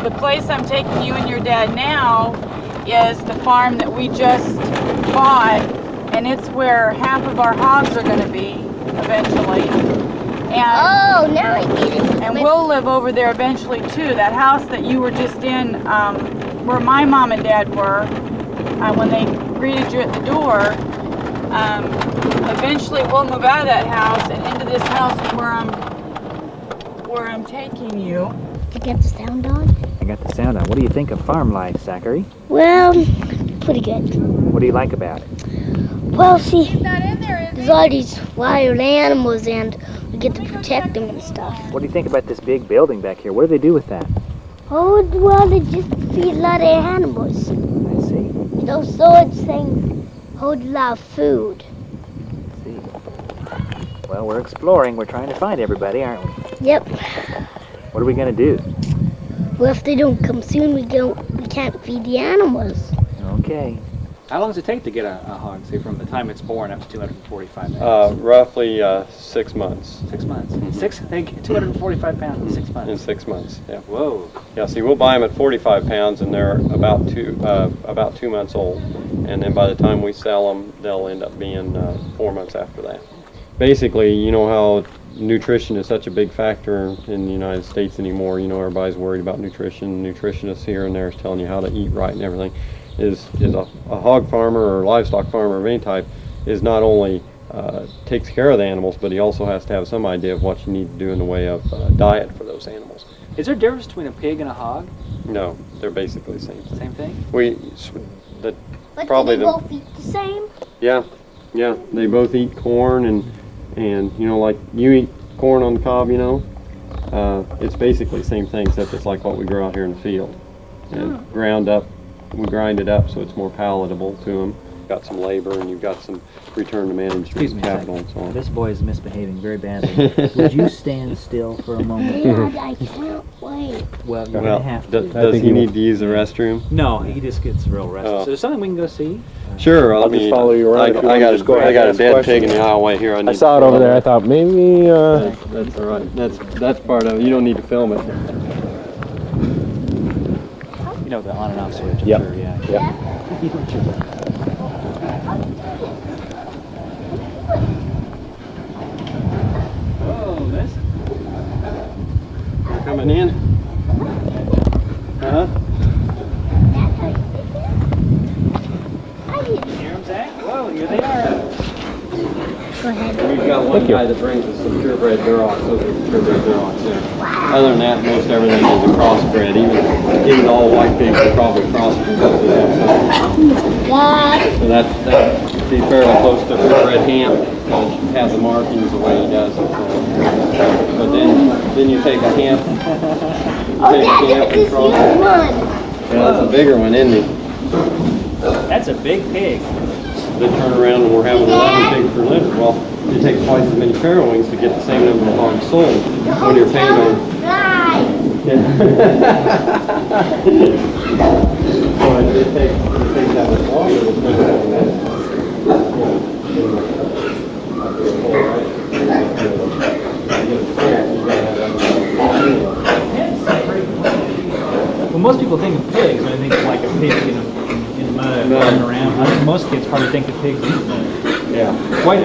the place I'm taking you and your dad now is the farm that we just bought, and it's where half of our hogs are going to be eventually. And, now I get it. and we'll live over there eventually too. That house that you were just in, where my mom and dad were, when they greeted you at the door, eventually we'll move out of that house and into this house where I'm taking you. You got the sound on? I got the sound on. What do you think of farm life, Zachary? Well, pretty good. What do you like about it? Well, see, there's all these wild animals and we get to protect them and stuff. What do you think about this big building back here? What do they do with that? Oh, well, they just feed a lot of animals. I see. Those swords things hold a lot of food. I see. Well, we're exploring. We're trying to find everybody, aren't we? Yep. What are we going to do? Well, if they don't come soon, we can't feed the animals. Okay. How long does it take to get a hog, say, from the time it's born up to 245 pounds? Roughly 6 months. 6 months. They get 245 pounds in 6 months. In 6 months, yeah. Whoa. Yeah, see, we'll buy them at 45 pounds, and they're about 2 months old. And then by the time we sell them, they'll end up being 4 months after that. Basically, you know how nutrition is such a big factor in the United States anymore. You know, everybody's worried about nutrition. Nutritionists here and there is telling you how to eat right and everything. Is a hog farmer or livestock farmer of any type is not only takes care of the animals, but he also has to have some idea of what you need to do in the way of diet for those animals. Is there a difference between a pig and a hog? No, they're basically the same thing. Same thing? But probably do they both eat the same? Yeah, they both eat corn and you know, like you eat corn on the cob, you know, it's basically the same thing, except it's like what we grow out here in the field. And ground up, we grind it up so it's more palatable to them. Got some labor and you've got some return to management capital and so on. This boy is misbehaving very badly. Would you stand still for a moment? Dad, I can't wait. Well, you're going to have to. Does he need to use the restroom? No, he just gets real restless. So there's something we can go see? Sure, I'll just follow you around. I got a dead pig in the aisleway here. I saw it over there. I thought maybe. That's all right. That's part of it. You don't need to film it. You know, the on and off switch, I'm Yep. sure, yeah. Yep. You don't choose that. Oh, this. You're coming in? Huh? Hear them, Zach? Whoa, here they are. Go ahead. We've got one guy that brings us some purebred durocs. Those are purebred durocs there. Other than that, most everything is a crossbred. Even the all white pigs are probably crossbred. So that'd be fairly close to purebred ham. Has the markings the way he does it. But then you take a ham. Dad, this huge one. Yeah, that's a bigger one, isn't it? That's a big pig. They turn around and we're having 11 pigs per litter. Well, it takes twice as many farrow wings to get the same number of hogs sold when you're paying on. So it takes that much longer to put it on that. Well, most people think of pigs when they think of like a pig in mud running around. I think most kids probably think of pigs in mud. Yeah. Why do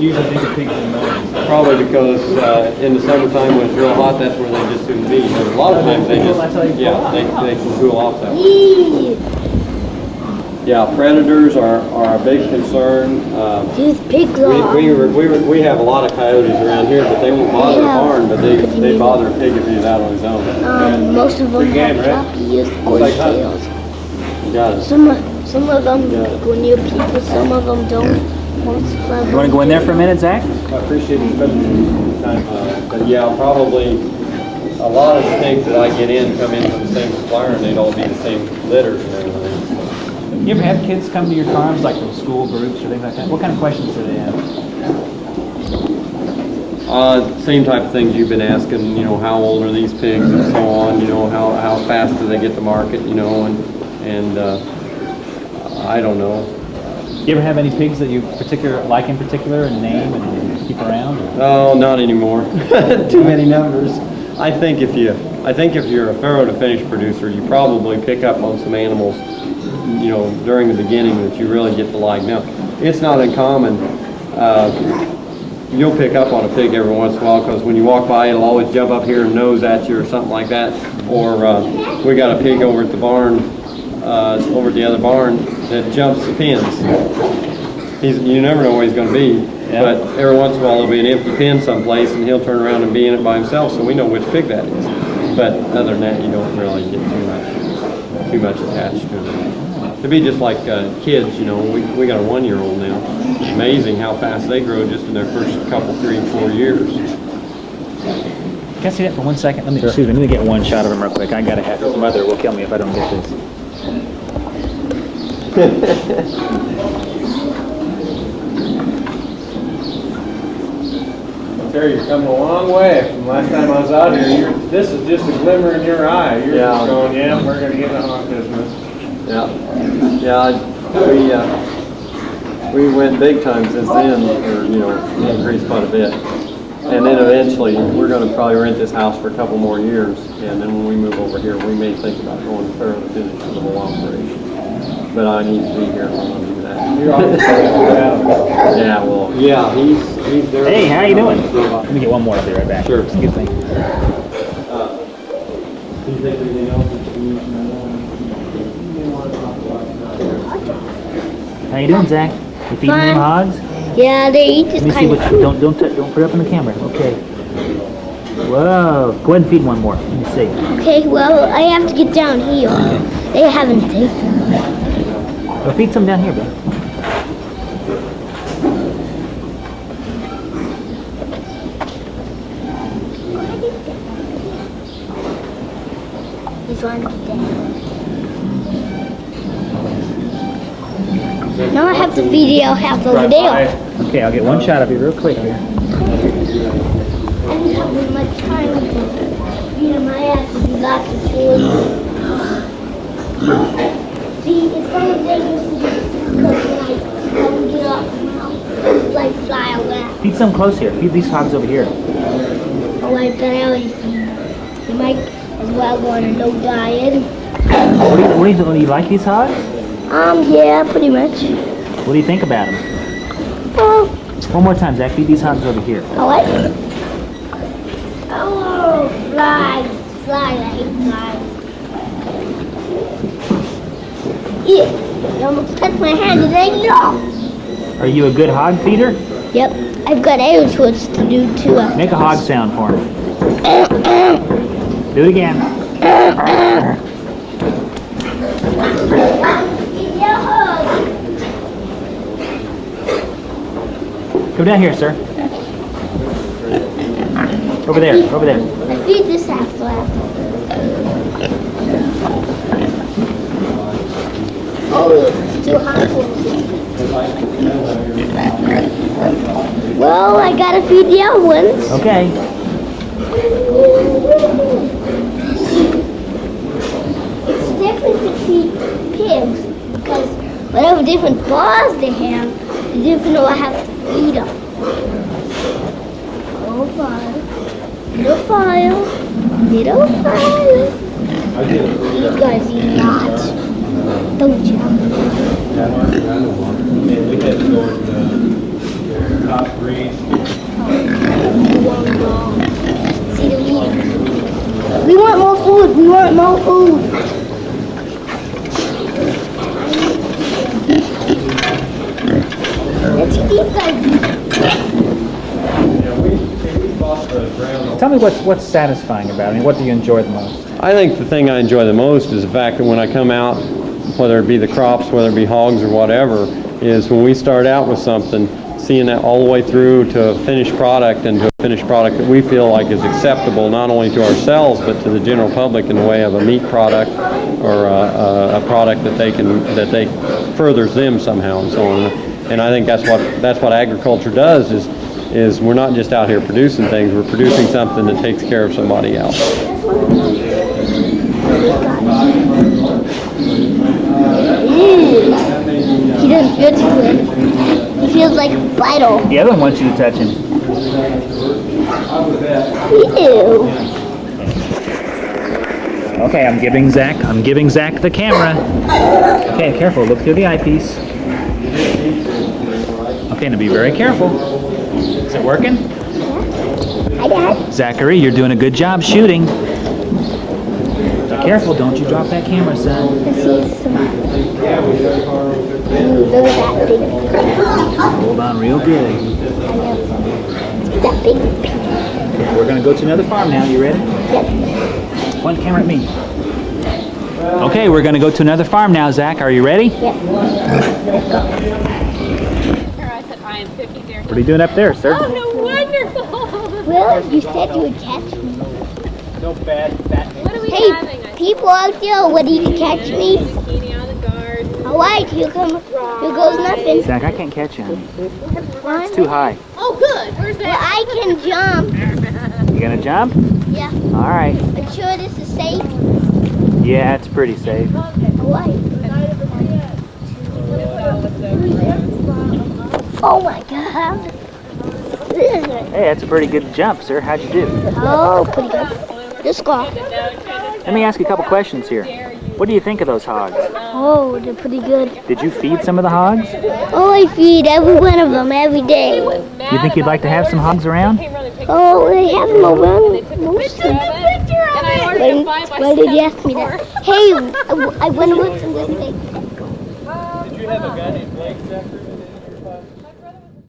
you usually think of pigs in mud? Probably because in the summertime when it's real hot, that's where they just soon be. But a lot of times they just, they can cool off that way. Yeah, predators are a big concern. These pigs are. We have a lot of coyotes around here, but they won't bother the barn, but they bother a pig if he's out on his own. Most of them have floppy or tails. Got it. Some of them go near people, some of them don't. You want to go in there for a minute, Zach? I appreciate you spending time. But yeah, probably a lot of the pigs that I get in come in from the same supplier, and they'd all be the same litters and everything. You ever have kids come to your farms, like from school groups or things like that? What kind of questions do they have? Same type of things you've been asking, you know, how old are these pigs and so on, you know, how fast do they get to market, you know, and I don't know. You ever have any pigs that you like in particular and name and keep around? Or? Oh, not anymore. Too many numbers. I think if you I think if you're a farrow to finish producer, you probably pick up on some animals, you know, during the beginning that you really get to like. Now, it's not uncommon. You'll pick up on a pig every once in a while because when you walk by, it'll always jump up here and nose at you or something like that. Or we got a pig over at the barn, over at the other barn, that jumps the pins. You never know where he's going to be. Yeah. But every once in a while there'll be an empty pen someplace and he'll turn around and be in it by himself, so we know which pig that is. But other than that, you don't really get too much attached to them. To be just like kids, you know, we got a 1-year-old now. It's amazing how fast they grow just in their first couple, 3, 4 years. Can I see that for 1 second? Excuse me, let me get one shot of him real quick. I gotta have it. Mother will kill me if I don't get this. You've come a long way from last time I was out here. This is just a glimmer in your eye. You're just going, yeah, we're going to get in the hog business. We went big time since then, or you know, increased quite a bit. And then eventually, we're going to probably rent this house for a couple more years, and then when we move over here, we may think about going farrow to finish for the whole operation. But I need to be here while I do that. You're always Yeah, well, yeah, he's there. Hey, how you doing? Let me get one more. I'll be right back. Sure. Excuse me. Do you think anything else that you need to know? How you doing, Zach? You feeding them hogs? Yeah, they eat this Let me see kind what. of food. Don't put it up on the camera. Okay. Whoa. Go ahead and feed one more. Let me see. Okay, well, I have to get down here. They haven't taken. Well, feed some down here, babe. He's trying to get down. Now I have to feed the half over there. Okay, I'll get one shot of you real quick here. I didn't have much time to feed him. I have to do lots of chores. See, it's kind of dangerous to do because when I get off the mouth, it's like fly away. Feed some close here. Feed these hogs over here. Oh, I bet I always feed. You might as well go on a no diet. What do you like these hogs? Yeah, pretty much. What do you think about them? Oh, One more time, Zach. Feed these hogs over here. I like it. Oh, flies. Flies, I hate flies. Yeah, you almost touched my hand and then you off. Are you a good hog feeder? Yep, I've got other chores to do too. Make a hog sound for me. Do it again. Come down here, sir. Over there, over there. I feed this after. Oh, it's too hot for me. Well, I gotta feed the other ones. Okay. It's different to feed pigs because whatever different bars they have, the different I have to feed them. Little fire, little fire, little fire. You guys eat a lot, don't you? We had to go to top green. See them eating. We want more food. We want more food. Let's eat these guys. Tell me what's satisfying about it. I mean, what do you enjoy the most? I think the thing I enjoy the most is the fact that when I come out, whether it be the crops, whether it be hogs or whatever, is when we start out with something, seeing that all the way through to a finished product and to a finished product that we feel like is acceptable not only to ourselves but to the general public in the way of a meat product or a product that they furthers them somehow and so on. And I think that's what agriculture does is we're not just out here producing things, we're producing something that takes care of somebody else. He doesn't feel too good. He feels like vital. The other one wants you to touch him. Ew. Okay, I'm giving Zach the camera. Okay, careful, look through the eyepiece. Okay, now be very careful. Is it working? Hi, Dad. Zachary, you're doing a good job shooting. Be careful, don't you drop that camera, son. Let's see some. Ooh, look at that big. Hold on real good. That big. Okay, we're gonna go to another farm now. You ready? Yep. Point the camera at me. Okay, we're gonna go to another farm now, Zach. Are you ready? Yep. Let's go. What are you doing up there, sir? Oh, no, wonderful! Well, you said you would catch me. No bad. What are we Hey, having? people out there ready to catch me? Zucchini on the garden. Alright, here goes nothing. Zach, I can't catch you, honey. One. It's too high. Oh, good. Where's Well, that? I can jump. You gonna jump? Yeah. All right. I'm sure this is safe. Yeah, it's pretty safe. Alright. Oh my god. Hey, that's a pretty good jump, sir. How'd you do? Oh, pretty good. Just go. Let me ask you a couple questions here. What do you think of those hogs? Oh, they're pretty good. Did you feed some of the hogs? Oh, I feed every one of them every day. You think you'd like to have some hogs around? Oh, they have them around most of them. And I ordered a 5x7. Why did you ask me that? Hey, I went with some this thing. Did you have a guy named Blake, Zachary?